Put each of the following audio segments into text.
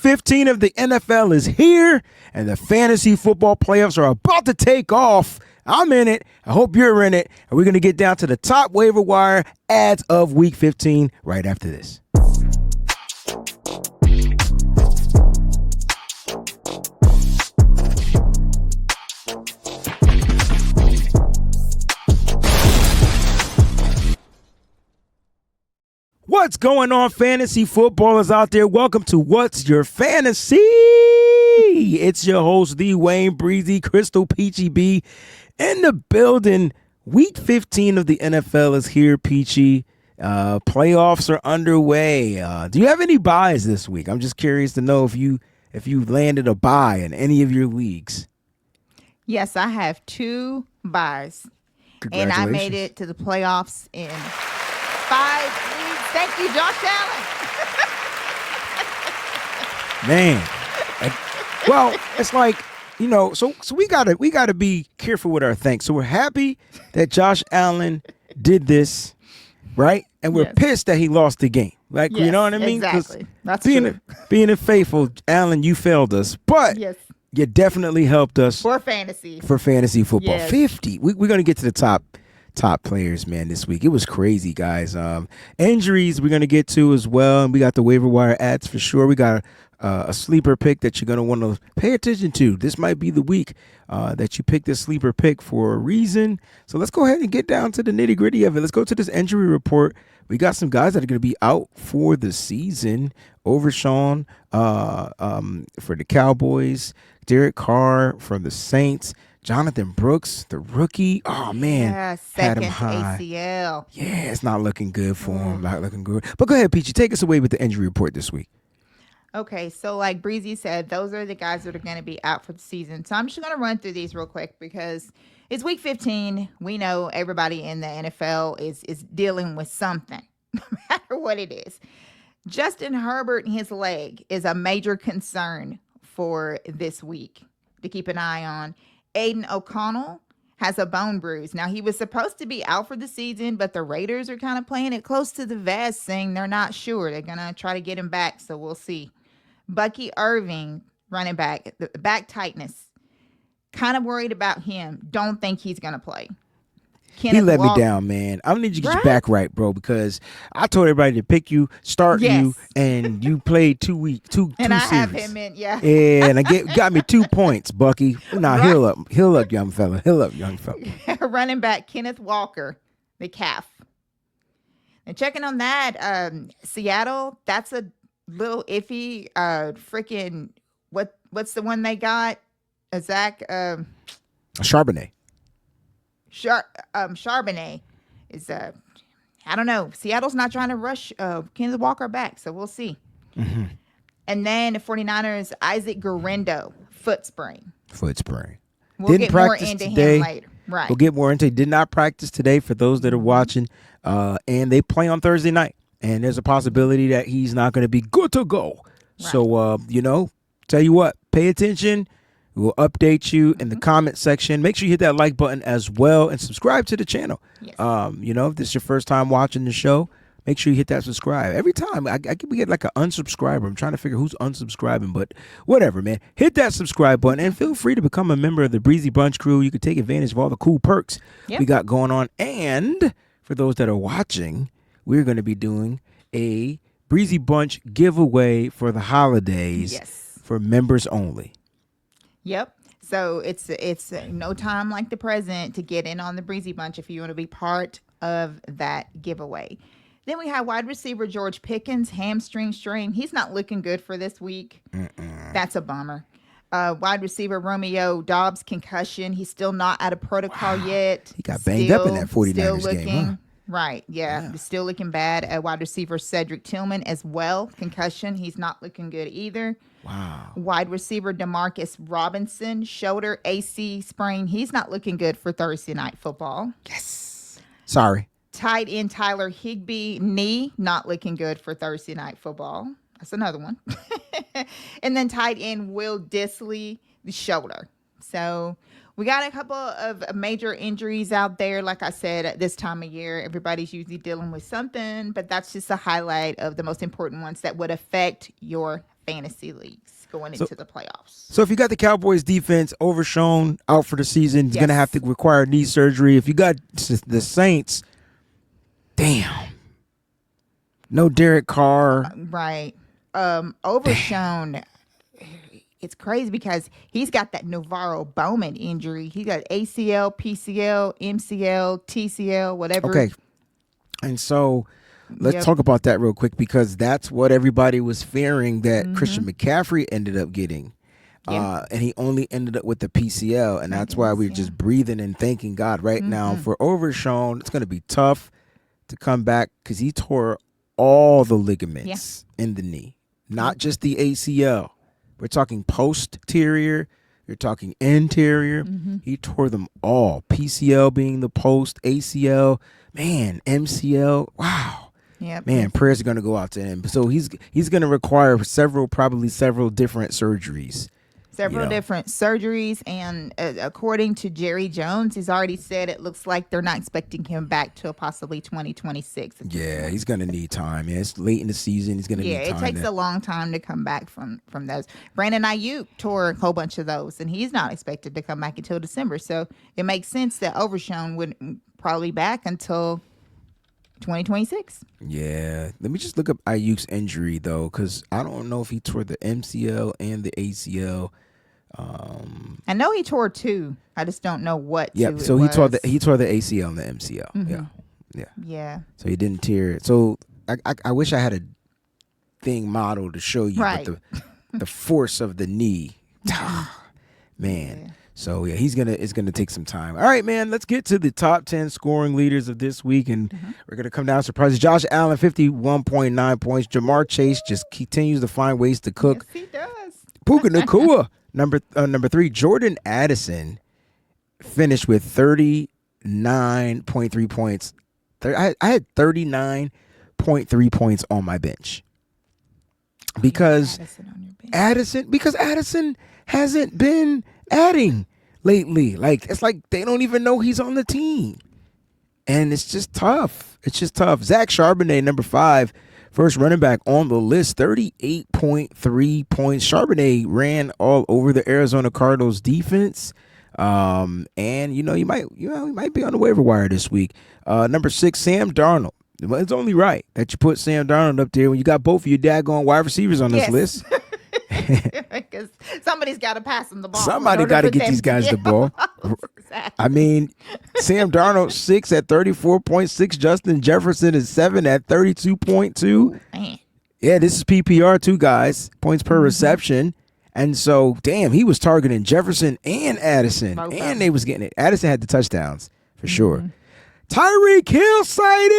15 of the NFL is here, and the fantasy football playoffs are about to take off. I'm in it. I hope you're in it. And we're going to get down to the top waiver wire ads of Week 15 right after this. What's going on, fantasy footballers out there? Welcome to What's Your Fantasy? It's your host, the WayneBreezie, Crystal Peachy B, in the building. Week 15 of the NFL is here, Peachy. Playoffs are underway. Do you have any buys this week? I'm just curious to know if you landed a buy in any of your leagues. Yes, I have 2 buys, and I made it to the playoffs in 5 leagues. Thank you, Josh Allen. Man, well, it's like, you know, so we gotta be careful with our thanks. So we're happy that Josh Allen did this, right? And we're pissed that he lost the game. Like, you know what I mean? Exactly. That's true. Being faithful, Allen, you failed us, but you definitely helped us for fantasy football. Yes. 50. We're gonna get to the top players, man, this week. It was crazy, guys. Injuries we're going to get to as well, and we got the waiver wire ads for sure. We got a sleeper pick that you're going to want to pay attention to. This might be the week that you pick this sleeper pick for a reason. So let's go ahead and get down to the nitty gritty of it. Let's go to this injury report. We got some guys that are going to be out for the season. Overshawn for the Cowboys, Derek Carr from the Saints, Jonathan Brooks, the rookie. Oh, man. Yeah, had him second high. ACL. Yeah, it's not looking good for him. Not looking good. But go ahead, Peachy. Take us away with the injury report this week. Okay, so like Breezie said, those are the guys that are going to be out for the season. So I'm just going to run through these real quick because it's Week 15. We know everybody in the NFL is dealing with something, no matter what it is. Justin Herbert and his leg is a major concern for this week to keep an eye on. Aiden O'Connell has a bone bruise. Now, he was supposed to be out for the season, but the Raiders are kind of playing it close to the vest, saying they're not sure. They're going to try to get him back, so we'll see. Bucky Irving, running back, the back tightness. Kind of worried about him. Don't think he's going to play. He let me down, man. I need you to get your back right, bro, because I told everybody to pick you, start you, and you played 2 weeks, two and I series. have him in, yeah. And got me 2 points, Bucky. Now heal up, young fella. Heal up, young fella. Running back Kenneth Walker, the calf. And checking on that, Seattle, that's a little iffy. Freaking what's the one they got? Zach Charbonnet. Charbonnet is I don't know. Seattle's not trying to rush Kenneth Walker back, so we'll see. Mm-hmm. And then the 49ers, Isaac Guerrero, foot sprain. We'll get more into him later. Right. We'll get more into it. Did not practice today for those that are watching. And they play on Thursday night. And there's a possibility that he's not going to be good to go. Right. So, tell you what, pay attention. We'll update you in the comment section. Make sure you hit that like button as well and subscribe to the channel. Yes. If this is your first time watching the show, make sure you hit that subscribe. Every time we get like an unsubscriber. I'm trying to figure who's unsubscribing, but whatever, man. Hit that subscribe button and feel free to become a member of the Breezy Bunch crew. You can take advantage of all the cool perks we got going on. And for those that are watching, we're going to be doing a Breezy Bunch giveaway for the holidays for members only. Yep. So it's no time like the present to get in on the Breezy Bunch if you want to be part of that giveaway. Then we have wide receiver George Pickens, hamstring strain. He's not looking good for this week. That's a bummer. Wide receiver Romeo Doubs, concussion. He's still not out of protocol yet. He got banged up in that 49ers game, huh? Right, yeah. Still looking bad. Wide receiver Cedric Tillman as well, concussion. He's not looking good either. Wow. Wide receiver Demarcus Robinson, shoulder AC sprain. He's not looking good for Thursday night football. Yes. Sorry. Tight end Tyler Higbee, knee, not looking good for Thursday night football. That's another one. And then tight end Will Dissly, the shoulder. So we got a couple of major injuries out there. Like I said, at this time of year, everybody's usually dealing with something, but that's just a highlight of the most important ones that would affect your fantasy leagues going into the playoffs. So if you got the Cowboys defense, Overshown out for the season, he's going to have to require knee surgery. If you got the Saints, damn. No Derek Carr. Right. Overshown, it's crazy because he's got that Navarro Bowman injury. He got ACL, PCL, MCL, TCL, whatever. Okay. And so let's talk about that real quick because that's what everybody was fearing that Christian McCaffrey ended up getting. And he only ended up with the PCL. And that's why we're just breathing and thanking God right now for Overshown. It's going to be tough to come back because he tore all the ligaments in the knee, not just the ACL. We're talking posterior. You're talking interior. He tore them all. PCL being the post, ACL, man, MCL. Wow. Man, prayers are going to go out to him. So he's going to require probably several different surgeries. Different surgeries, and according to Jerry Jones, he's already said it looks like they're not expecting him back till possibly 2026. Yeah, he's going to need time. Yeah, it's late in the season. He's going to need time. Yeah, it takes a long time to come back from those. Brandon Ayuk tore a whole bunch of those, and he's not expected to come back until December. So it makes sense that Overshown wouldn't probably back until 2026. Yeah. Let me just look up Ayuk's injury, though, because I don't know if he tore the MCL and the ACL. I know he tore two. I just don't know what. Yep. So he tore the ACL and the MCL. Yeah. So he didn't tear it. So I wish I had a thing model to show you, but the force of the knee, man. Yeah. So yeah, it's gonna take some time. All right, man. Let's get to the top 10 scoring leaders of this week, and we're gonna come down surprises. Josh Allen, 51.9 points. Jamar Chase just continues to find ways to cook. Yes, he does. Puka Nacua. Number 3, Jordan Addison finished with 39.3 points. I had 39.3 points on my bench because Addison hasn't been adding lately. Like it's like they don't even know he's on the team, and it's just tough. Zach Charbonnet, number 5. First running back on the list, 38.3 points. Charbonnet ran all over the Arizona Cardinals defense. And he might be on the waiver wire this week. Number 6, Sam Darnold. It's only right that you put Sam Darnold up there when you got both of your daggone wide receivers on this list. Because somebody's got to pass them the ball. Somebody got to get these guys the ball. Exactly. I mean, Sam Darnold 6 at 34.6. Justin Jefferson is 7 at 32.2. Man. Yeah, this is PPR too, guys. Points per reception. And so, damn, he was targeting Jefferson and Addison. And they was getting it. Addison had the touchdowns for sure. Tyreek Hill sighting!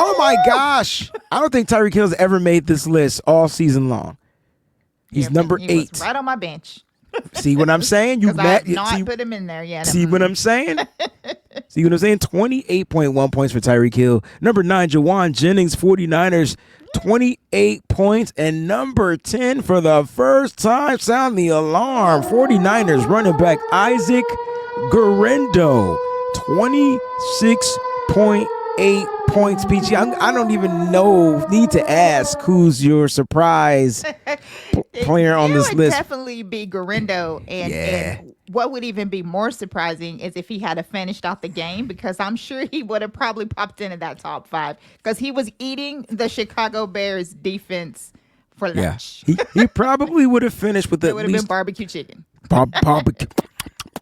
Oh my gosh. I don't think Tyreek Hill's ever made this list all season long. He's number 8. Was right on my bench. See what I'm saying? You not put him in there yet. See what I'm saying? 28.1 points for Tyreek Hill. Number 9, Jawan Jennings, 49ers, 28 points. And number 10, for the first time, sound the alarm, 49ers running back Isaac Guerrero, 26.8 points. Peachy, I don't even need to ask who's your surprise player on this list. Definitely be Guerrero, and what would even be more surprising is if he had finished out the game, because I'm sure he would have probably popped into that top 5 because he was eating the Chicago Bears defense for lunch. He probably would have finished with it would have been barbecue chicken.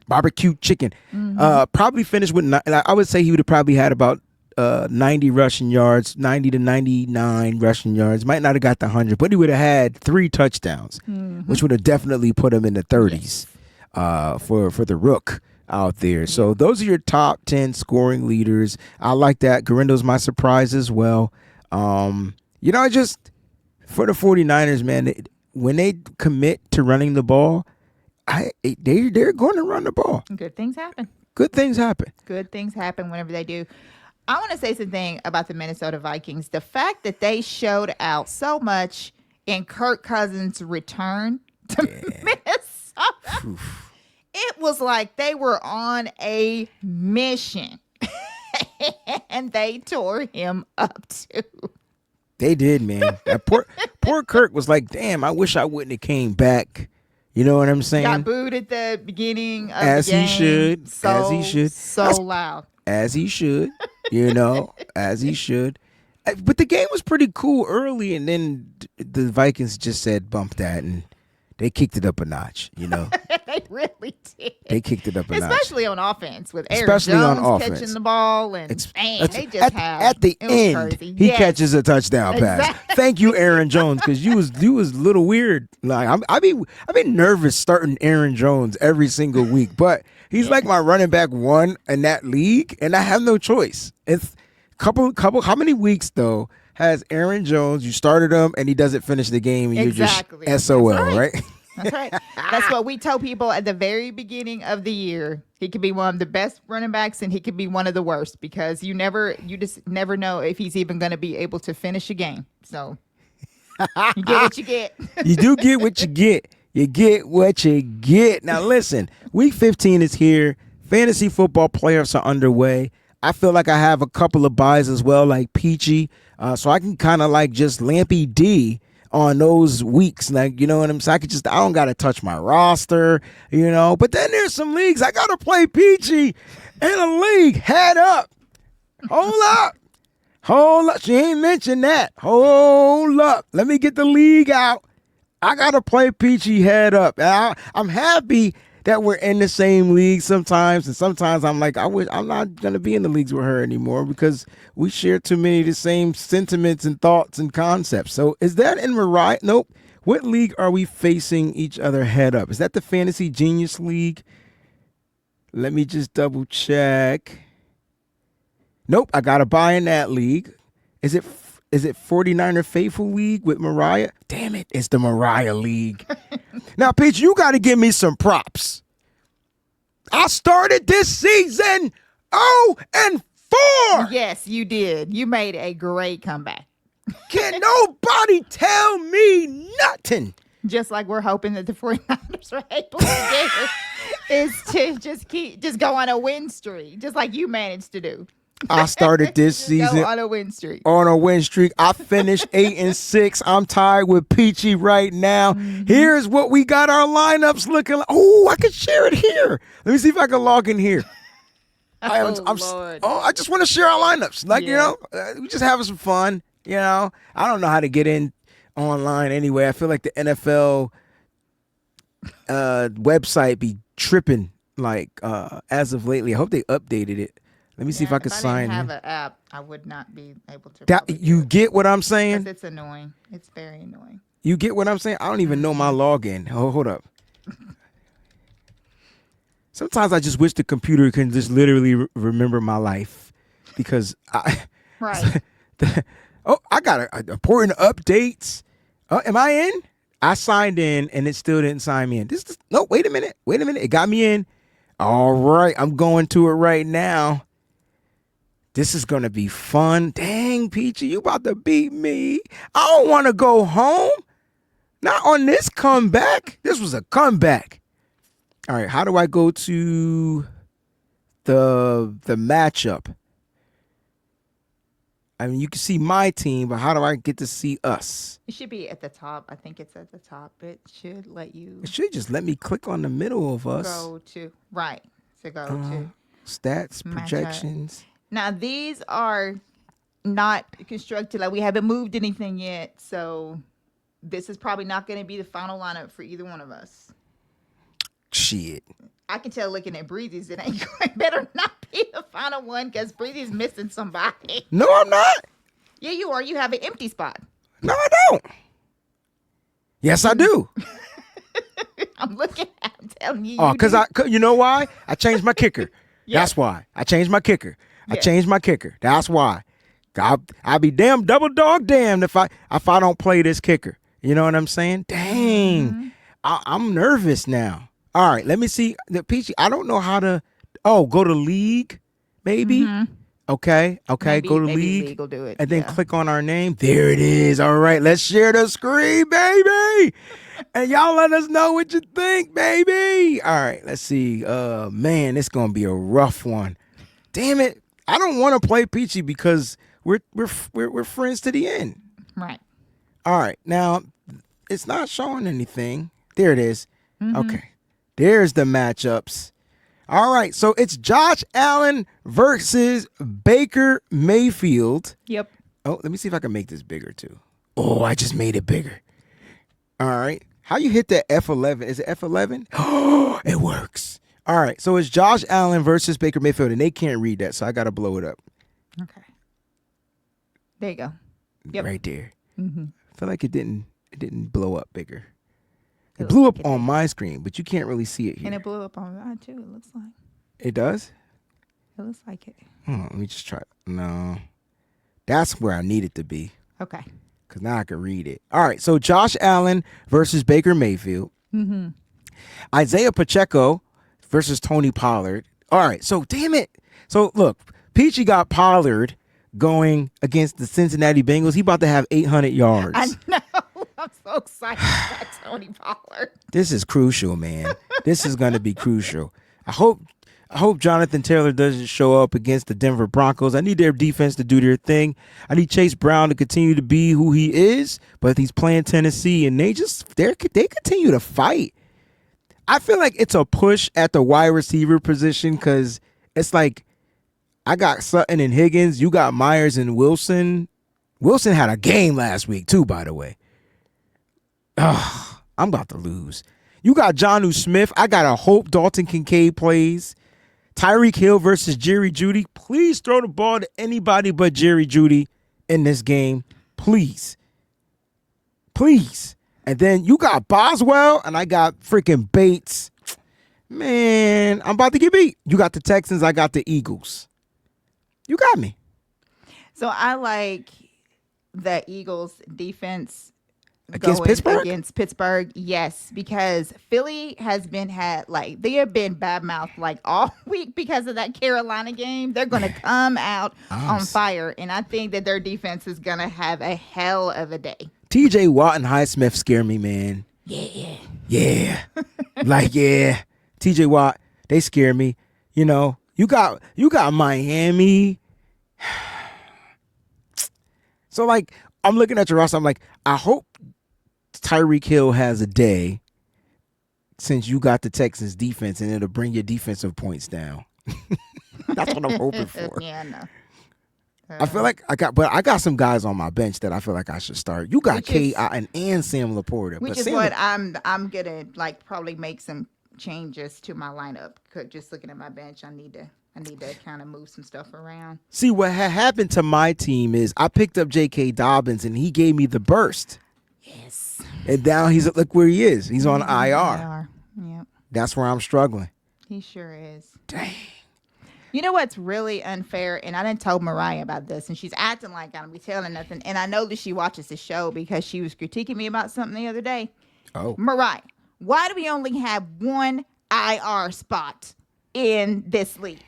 Barbecue chicken. Probably finished with, I would say he would have probably had about 90 rushing yards, 90 to 99 rushing yards. Might not have got the 100, but he would have had 3 touchdowns, which would have definitely put him in the 30s for the rook out there. So those are your top 10 scoring leaders. I like that. Guerendo's my surprise as well. Just for the 49ers, man, when they commit to running the ball, they're going to run the ball. Good things happen. Good things happen. Good things happen whenever they do. I want to say something about the Minnesota Vikings. The fact that they showed out so much in Kirk Cousins' return to Minnesota, it was like they were on a mission. And they tore him up too. They did, man. That poor Kirk was like, damn, I wish I wouldn't have came back. You know what I'm Got saying? booed at the beginning of As the he game. should. As he should. So loud. As he should. As he should. But the game was pretty cool early, and then the Vikings just said bump that, and they kicked it up a notch. They really did. They kicked it up a notch. Especially on offense with Aaron Especially Jones on offense. catching the ball, and man, they just have at the it was end. crazy. He Yes. catches a touchdown pass. Exactly. Thank you, Aaron Jones, because you was a little weird. Like I be nervous starting Aaron Jones every single week, but he's like my running back one in that league, and I have no choice. It's couple. How many weeks though has Aaron Jones? You started him, and he doesn't finish the game, and Exactly. you're just SOL, That's right? That's right. That's what we tell people at the very beginning of the year. He could be one of the best running backs, and he could be one of the worst, because you just never know if he's even going to be able to finish a game. So you get what you get. You do get what you get. You get what you get. Now listen, week 15 is here. Fantasy football playoffs are underway. I feel like I have a couple of buys as well, like Peachy. So I can kind of like just Lampy D on those weeks. Like, you know what I'm saying? I don't got to touch my roster, But then there's some leagues I got to play Peachy in a league. Head up. Hold up. She ain't mentioned that. Hold up. Let me get the league out. I got to play Peachy head up. I'm happy that we're in the same league sometimes, and sometimes I'm like, I'm not gonna be in the leagues with her anymore because we share too many of the same sentiments and thoughts and concepts. So is that in Mariah? Nope. What league are we facing each other head up? Is that the Fantasy Genius League? Let me just double check. Nope, I got to buy in that league. Is it 49er Faithful League with Mariah? Damn it, it's the Mariah League. Now, Peach, you got to give me some props. I started this season 0-4. Yes, you did. You made a great comeback. Can nobody tell me nothing? Just like we're hoping that the 49ers are able to do is to just go on a win streak, just like you managed to do. I started this season go on a win streak. I finished 8-6. I'm tied with Peachy right now. Here's what we got our lineups looking like. Oh, I can share it here. Let me see if I can log in here. Lord. I just want to share our lineups. Like, we just having some fun. I don't know how to get in online anyway. I feel like the NFL website be tripping like as of lately. I hope they updated it. Let me see if I can sign in. If I didn't have an app, I would not be able to. You get what I'm saying? Because it's annoying. It's very annoying. You get what I'm saying? I don't even know my login. Hold up. Sometimes I just wish the computer can just literally remember my life, because Right. I got important updates. Am I in? I signed in and it still didn't sign me in. No, wait a minute. It got me in. All right, I'm going to it right now. This is going to be fun. Dang, Peachy, you about to beat me. I don't want to go home. Not on this comeback. This was a comeback. All right, how do I go to the matchup? I mean, you can see my team, but how do I get to see us? It should be at the top. I think it's at the top. It should let you It should just let me click on the middle of us. go to Stats, matchup. projections. Now, these are not constructed. Like, we haven't moved anything yet. So this is probably not going to be the final lineup for either one of us. Shit. I can tell looking at Breezie's, it ain't going better not be the final one, because Breezie's missing somebody. No, I'm not. Yeah, you are. You have an empty spot. No, I don't. Yes, I do. I'm telling you. Oh, you know why? I changed my kicker. Yeah. That's why. I changed my kicker. Yeah. That's why. I'll be damned if I don't play this kicker. You know what I'm saying? Dang. Mm-hmm. I'm nervous now. All right, let me see. Peachy, I don't know how to. Go to league, maybe. Mm-hmm. Okay. Maybe, Go to maybe league. will do it. And then click on our name. There it is. All right, let's share the screen, baby. And y'all let us know what you think, baby. All right, let's see. Man, it's gonna be a rough one. Damn it. I don't want to play Peachy because we're friends to the end. Right. All right. Now, it's not showing anything. There it is. Mm-hmm. Okay. There's the matchups. All right. So it's Josh Allen versus Baker Mayfield. Yep. Oh, let me see if I can make this bigger too. Oh, I just made it bigger. All right. How you hit that F11? Is it F11? Oh, it works. All right. So it's Josh Allen versus Baker Mayfield, and they can't read that, so I got to blow it up. Okay. There you go. Yep. Right there. Mm-hmm. I feel like it didn't blow up bigger. It It blew looks up like it on did. my screen, but you can't really see it here. And it blew up on mine too, it looks like. It does? It looks like it. Let me just try. No. That's where I need it to be, Okay. because now I can read it. All right, so Josh Allen versus Baker Mayfield. Mm-hmm. Isaiah Pacheco versus Tony Pollard. All right, so damn it. So look, Peachy got Pollard going against the Cincinnati Bengals. He about to have 800 yards. I know. I'm so excited about Tony Pollard. This is crucial, man. This is going to be crucial. I hope Jonathan Taylor doesn't show up against the Denver Broncos. I need their defense to do their thing. I need Chase Brown to continue to be who he is, but he's playing Tennessee, and they continue to fight. I feel like it's a push at the wide receiver position, because it's like I got Sutton and Higgins. You got Myers and Wilson. Wilson had a game last week too, by the way. I'm about to lose. You got Jonnu Smith. I got to hope Dalton Kincaid plays. Tyreek Hill versus Jerry Jeudy. Please throw the ball to anybody but Jerry Jeudy in this game. Please. Please. And then you got Boswell, and I got freaking Bates. Man, I'm about to get beat. You got the Texans. I got the Eagles. You got me. So I like the Eagles defense Against going Pittsburgh? Against Pittsburgh, yes, because Philly they have been bad mouthed like all week because of that Carolina game. They're going to come out on fire, and I think that their defense is going to have a hell of a day. TJ Watt and Highsmith scare me, man. Yeah. Yeah. Yeah. TJ Watt, they scare me. You know, you got Miami. So like, I'm looking at your roster. I'm like, I hope Tyreek Hill has a day, since you got the Texans defense, and it'll bring your defensive points down. That's what I'm hoping for. Yeah, I know. I feel like I got some guys on my bench that I feel like I should start. You got K.I. and Sam Laporta. Which is what I'm gonna like probably make some changes to my lineup. 'Cause just looking at my bench, I need to kind of move some stuff around. See, what had happened to my team is I picked up J.K. Dobbins, and he gave me the burst. Yes. And now look where he is. He's on IR. Yep. That's where I'm struggling. He sure is. Dang. You know what's really unfair? And I didn't tell Mariah about this, and she's acting like I don't be telling nothing. And I know that she watches the show because she was critiquing me about something the other day. Oh. Mariah, why do we only have one IR spot in this league?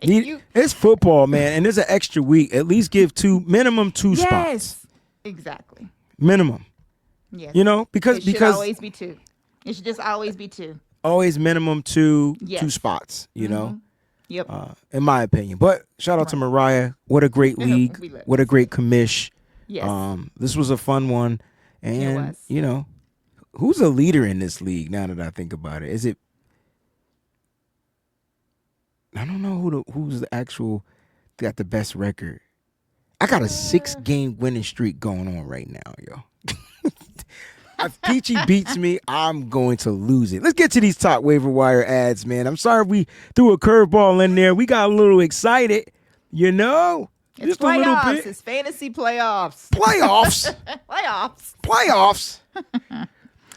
It's football, man, and there's an extra week. At least give minimum two spots. Yes, exactly. Minimum. Yes. You know, because it should always be two. It should just always be two. Always minimum two Yes. spots. You know. Yep. In my opinion. But shout out to Mariah. What a great league. We love What a great commish. Yes. This was a fun one. And It was. you know, who's a leader in this league now that I think about it? Is it I don't know who's the actual got the best record. I got a 6-game winning streak going on right now, yo. If Peachy beats me, I'm going to lose it. Let's get to these top waiver wire ads, man. I'm sorry we threw a curveball in there. We got a little excited, you know? It's Just a little playoffs. bit. It's fantasy playoffs. Playoffs. Playoffs.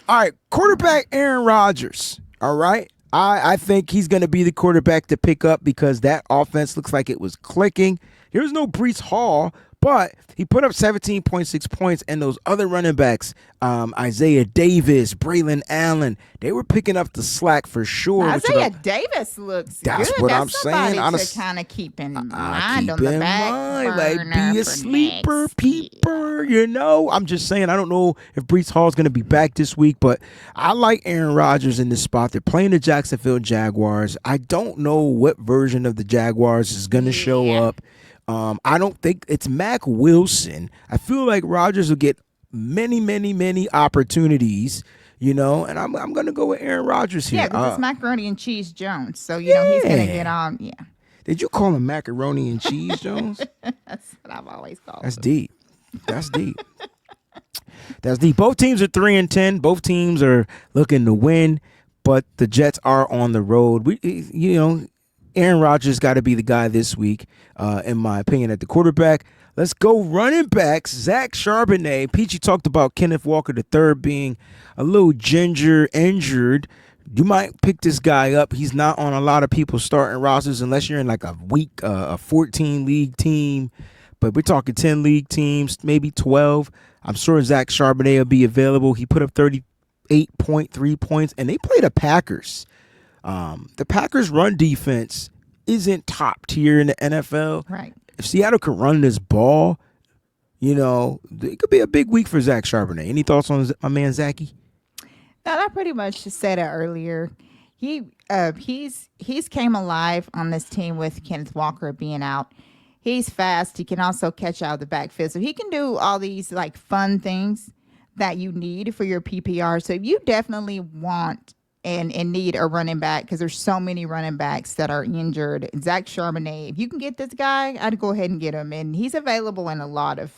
All right, quarterback Aaron Rodgers. All right. I think he's going to be the quarterback to pick up because that offense looks like it was clicking. There's no Breece Hall, but he put up 17.6 points, and those other running backs, Isaiah Davis, Braylon Allen, they were picking up the slack for sure. Isaiah Davis looks That's good. what That's I'm saying. somebody to kind of keep in mind on keep the in back mind, burner like be a for sleeper next peeper, you know. I'm just saying, I don't know if Breece Hall's going to be back this week, but I like Aaron Rodgers in this spot. They're playing the Jacksonville Jaguars. I don't know what version of the Jaguars is going to show up. I don't think it's Mac Wilson. I feel like Rodgers will get many opportunities, and I'm going to go with Aaron Rodgers Yeah, here. because it's macaroni and cheese Jones. So, he's going to get Yeah. on. Yeah, Did you call him macaroni and cheese, Jones? that's what I've always called That's him. deep. That's deep. That's deep. Both teams are 3-10. Both teams are looking to win, but the Jets are on the road. Aaron Rodgers got to be the guy this week, in my opinion, at the quarterback. Let's go running backs. Zach Charbonnet. Peachy talked about Kenneth Walker III being a little injured. You might pick this guy up. He's not on a lot of people's starting rosters unless you're in like a 14 league team. But we're talking 10 league teams, maybe 12. I'm sure Zach Charbonnet will be available. He put up 38.3 points, and they play the Packers. The Packers' run defense isn't top tier in the NFL. Right. If Seattle can run this ball, it could be a big week for Zach Charbonnet. Any thoughts on my man Zachy? No, I pretty much just said it earlier. He's came alive on this team with Kenneth Walker being out. He's fast. He can also catch out of the backfield. So he can do all these like fun things that you need for your PPR. So if you definitely want and need a running back, because there's so many running backs that are injured. Zach Charbonnet, if you can get this guy, I'd go ahead and get him. And he's available in a lot of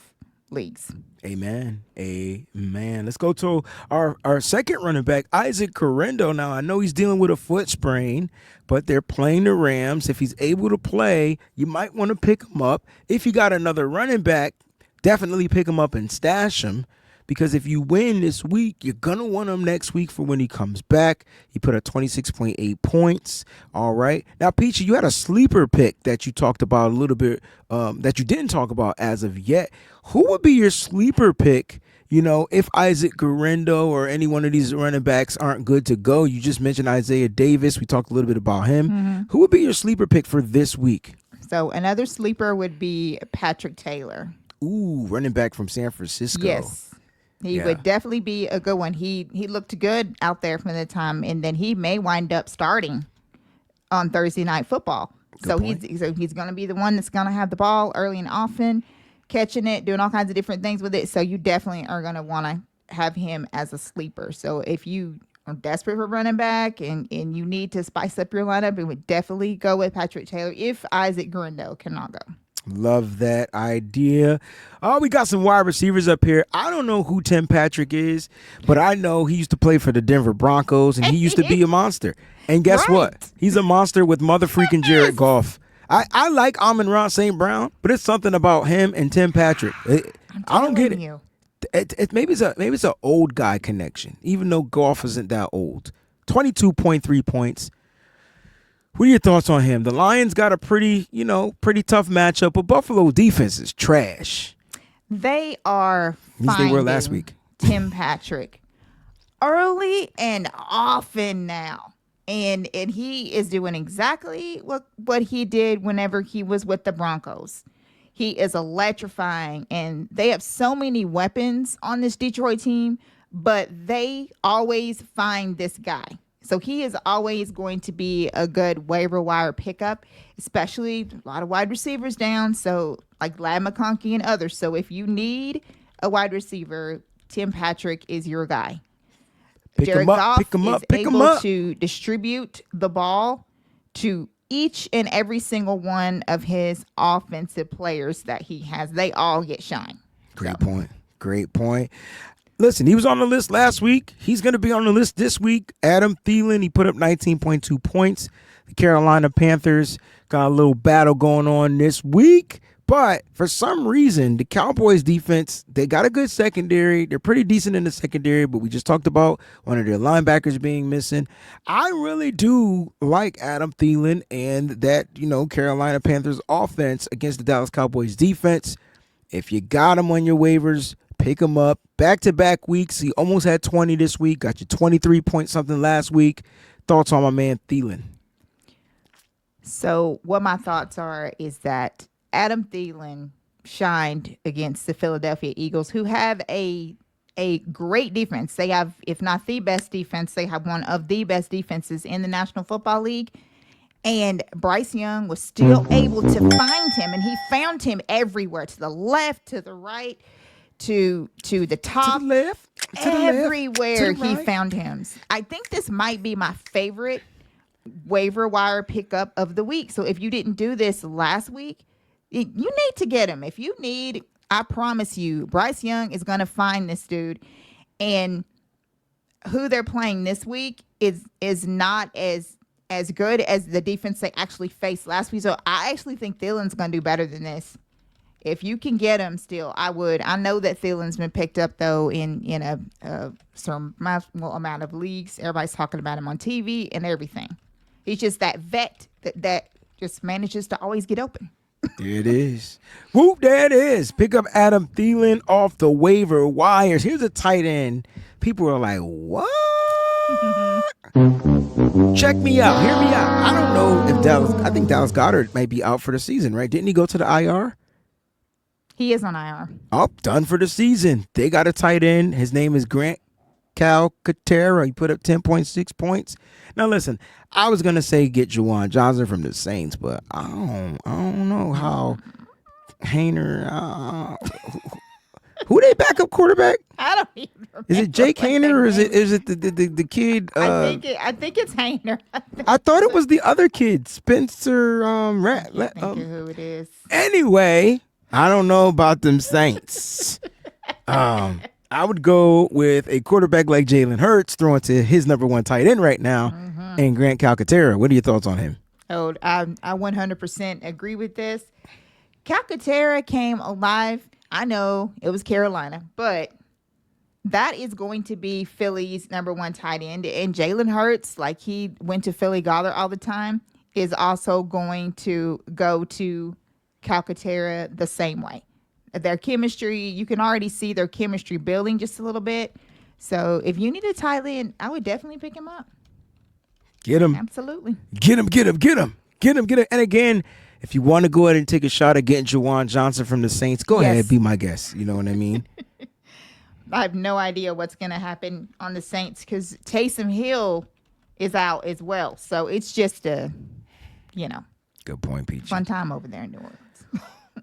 leagues. Amen. Let's go to our second running back, Isaac Correndo. Now, I know he's dealing with a foot sprain, but they're playing the Rams. If he's able to play, you might want to pick him up. If you got another running back, definitely pick him up and stash him. Because if you win this week, you're going to want him next week for when he comes back. He put up 26.8 points. All right. Now, Peachy, you had a sleeper pick that you talked about a little bit, that you didn't talk about as of yet. Who would be your sleeper pick, if Isaac Guerrero or any one of these running backs aren't good to go? You just mentioned Isaiah Davis. We talked a little bit about him. Mm-hmm. Who would be your sleeper pick for this week? So another sleeper would be Patrick Taylor. Ooh, running back from San Francisco. Yes. He would definitely be a good one. He looked good out there from the time, and then he may wind up starting on Thursday Night Football. So he's going to be the one that's going to have the ball early and often, catching it, doing all kinds of different things with it. So you definitely are going to want to have him as a sleeper. So if you are desperate for running back and you need to spice up your lineup, it would definitely go with Patrick Taylor if Isaac Guerrero cannot go. Love that idea. Oh, we got some wide receivers up here. I don't know who Tim Patrick is, but I know he used to play for the Denver Broncos, and he used to be a monster. And guess what? He's a monster with mother freaking Jared Goff. I like Amon-Ra St. Brown, but it's something about him and Tim Patrick. I don't get it. Maybe it's an old guy connection, even though Goff isn't that old. 22.3 points. What are your thoughts on him? The Lions got a pretty tough matchup, but Buffalo defense is trash. They are they were last week. Tim Patrick early and often now. And he is doing exactly what he did whenever he was with the Broncos. He is electrifying, and they have so many weapons on this Detroit team, but they always find this guy. So he is always going to be a good waiver wire pickup, especially a lot of wide receivers down. So like Lad McConkey and others. So if you need a wide receiver, Tim Patrick is your guy. Jared Goff is able to distribute the ball to each and every single one of his offensive players that he has. They all get shine. Great point. Listen, he was on the list last week. He's going to be on the list this week. Adam Thielen, he put up 19.2 points. The Carolina Panthers got a little battle going on this week. But for some reason, the Cowboys defense, they got a good secondary. They're pretty decent in the secondary, but we just talked about one of their linebackers being missing. I really do like Adam Thielen and that, Carolina Panthers offense against the Dallas Cowboys defense. If you got him on your waivers, pick him up. Back-to-back weeks. He almost had 20 this week. Got you 23 point something last week. Thoughts on my man Thielen? So what my thoughts are is that Adam Thielen shined against the Philadelphia Eagles, who have a great defense. They have, if not the best defense, they have one of the best defenses in the National Football League. And Bryce Young was still able to find him, and he found him everywhere, to the left, to the right, to the To the top, left, to the left, to everywhere the he right. found him. I think this might be my favorite waiver wire pickup of the week. So if you didn't do this last week, you need to get him. If you need, I promise you, Bryce Young is going to find this dude. And who they're playing this week is not as good as the defense they actually faced last week. So I actually think Thielen's going to do better than this. If you can get him still, I would. I know that Thielen's been picked up, though, in a certain amount of leagues. Everybody's talking about him on TV and everything. He's just that vet that just manages to always get open. There it is. Whoop, there it is. Pick up Adam Thielen off the waiver wires. Here's a tight end. People are like, what? Check me out. Hear me out. I don't know if I think Dallas Goedert might be out for the season, right? Didn't he go to the IR? He is on IR. Oh, done for the season. They got a tight end. His name is Grant Calcaterra. He put up 10.6 points. Now listen, I was gonna say get Juwan Johnson from the Saints, but I don't know how Hayner. Who they backup quarterback? I don't even remember. Is it Jake Hayner or is it the kid? I think it's Hayner. I thought it was the other kid, Spencer. Think of who it is. Anyway, I don't know about them Saints. I would go with a quarterback like Jalen Hurts throwing to his number one tight end right now, and Grant Calcaterra. What are your thoughts on him? Oh, I 100% agree with this. Calcaterra came alive. I know it was Carolina, but that is going to be Philly's number one tight end. And Jalen Hurts, like he went to Philly Goddard all the time, is also going to go to Calcaterra the same way. Their chemistry, you can already see their chemistry building just a little bit. So if you need a tight end, I would definitely pick him up. Get him. Absolutely. Get him. And again, if you want to go ahead and take a shot at getting Juwan Johnson from the Saints, go ahead, be my guest. You know what I mean? I have no idea what's going to happen on the Saints because Taysom Hill is out as well. So it's just a, Good point, Peachy. fun time over there in New Orleans.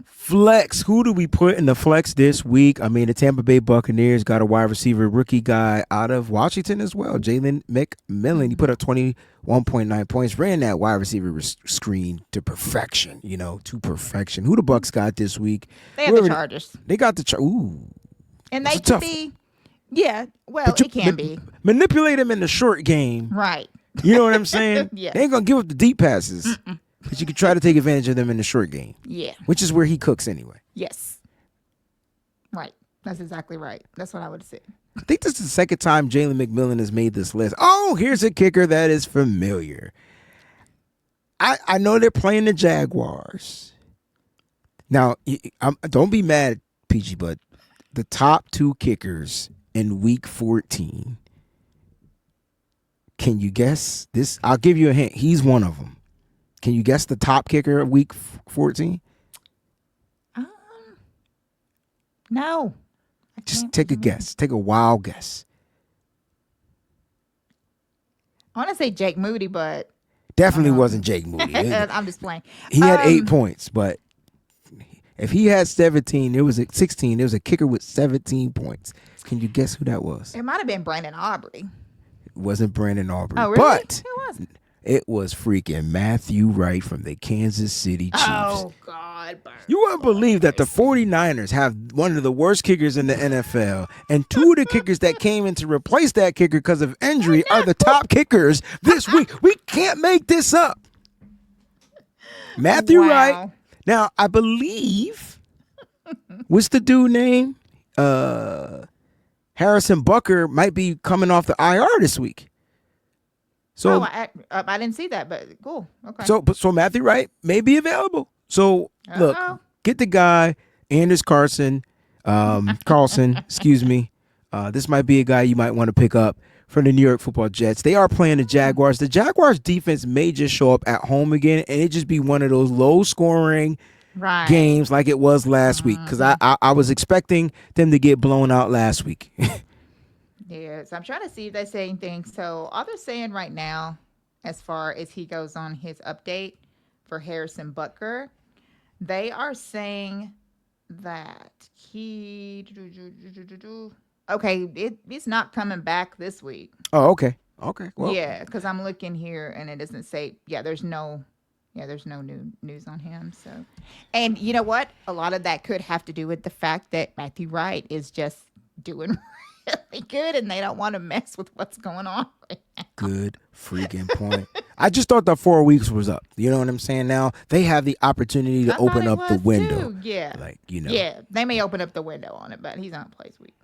Flex. Who do we put in the flex this week? I mean, the Tampa Bay Buccaneers got a wide receiver rookie guy out of Washington as well, Jalen McMillan. He put up 21.9 points, ran that wide receiver screen to perfection, to perfection. Who the Bucks got this week? They have the Chargers. They got the Ooh. And they can be, it can be. Manipulate him in the short game. Right. You know what I'm saying? Yeah. They ain't going to give up the deep passes. But you can try to take advantage of them in the short game. Yeah. Which is where he cooks anyway. Yes. Right. That's exactly right. That's what I would have said. I think this is the second time Jalen McMillan has made this list. Oh, here's a kicker that is familiar. I know they're playing the Jaguars. Now, don't be mad, PG, but the top two kickers in Week 14. Can you guess this? I'll give you a hint. He's one of them. Can you guess the top kicker of Week 14? No. Just take a guess. Take a wild guess. I want to say Jake Moody, but Definitely wasn't Jake Moody. I'm just playing. He had 8 points, but if he had 17, it was 16. There was a kicker with 17 points. Can you guess who that was? It might have been Brandon Aubrey. It wasn't Brandon Aubrey. Oh, really? But who was it? It was freaking Matthew Wright from the Kansas City Chiefs. Oh, God. You wouldn't believe that the 49ers have one of the worst kickers in the NFL, and two of the kickers that came in to replace that kicker because of injury are the top kickers this week. We can't make this up. Matthew Wright. Now, I believe, what's the dude name? Harrison Bucker might be coming off the IR this week. So I didn't see that, but cool. Okay. So Matthew Wright may be available. So look, get the guy, Anders Carlson, excuse me. This might be a guy you might want to pick up from the New York Football Jets. They are playing the Jaguars. The Jaguars defense may just show up at home again, and it just be one of those low scoring games like it was last week. Because I was expecting them to get blown out last week. Yes, I'm trying to see if they say anything. So all they're saying right now as far as he goes on his update for Harrison Butker. They are saying that he it's not coming back this week. Oh, okay. Okay. Well, yeah, because I'm looking here and it doesn't say. There's no new news on him. So, and you know what? A lot of that could have to do with the fact that Matthew Wright is just doing really good, and they don't want to mess with what's going on right now. Good freaking point. I just thought the 4 weeks was up. You know what I'm saying? Now they have the opportunity to open up the window. Too. Yeah. Yeah, they may open up the window on it, but he's not play this week.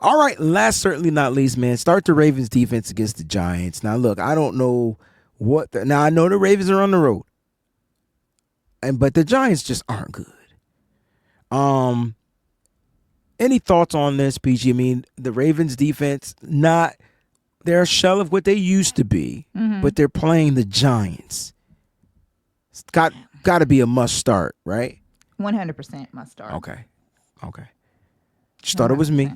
All right, last certainly not least, man. Start the Ravens defense against the Giants. Now, look, I don't know now I know the Ravens are on the road, but the Giants just aren't good. Any thoughts on this, Peachy? I mean, the Ravens defense, they're a shell of what they used to be, but they're playing the Giants. It's got to be a must start, right? 100% must start. Okay. Just thought it was me.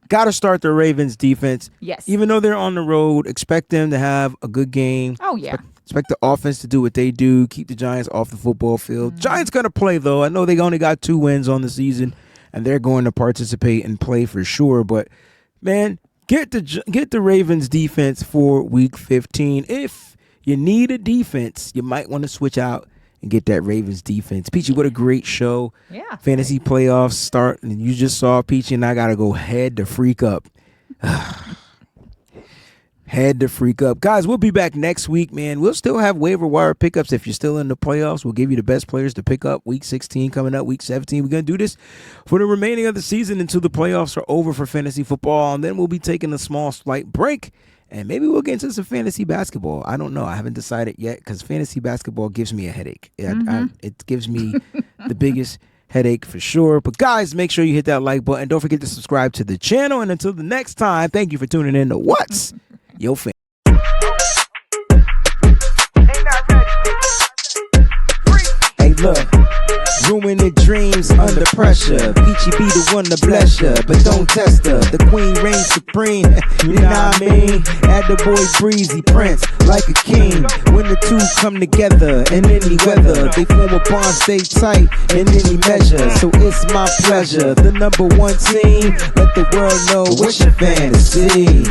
Got to start the Ravens defense. Yes. Even though they're on the road, expect them to have a good game. Oh, yeah. Expect the offense to do what they do, keep the Giants off the football field. Giants going to play, though. I know they only got 2 wins on the season, and they're going to participate and play for sure. But, man, get the Ravens defense for Week 15. If you need a defense, you might want to switch out and get that Ravens defense. Peachy, what a great show. Yeah. Fantasy playoffs start, and you just saw Peachy and I got to go head to freak up. Head to freak up. Guys, we'll be back next week, man. We'll still have waiver wire pickups if you're still in the playoffs. We'll give you the best players to pick up. Week 16 coming up, Week 17. We're going to do this for the remaining of the season until the playoffs are over for fantasy football, and then we'll be taking a small slight break. And maybe we'll get into some fantasy basketball. I don't know. I haven't decided yet because fantasy basketball gives me a headache. It gives me the biggest headache for sure. But guys, make sure you hit that like button. Don't forget to subscribe to the channel. And until the next time, thank you for tuning in to What's Your Fan. Hey, look. Ruining dreams under pressure. Peachy be the one to bless ya, but don't test her. The queen reigns supreme, you know what I mean? Add the boy Breezie, Prince, like a king. When the two come together in any weather, they form a bond, stay tight in any measure. So it's my pleasure, the #1 team. Let the world know what's your fantasy.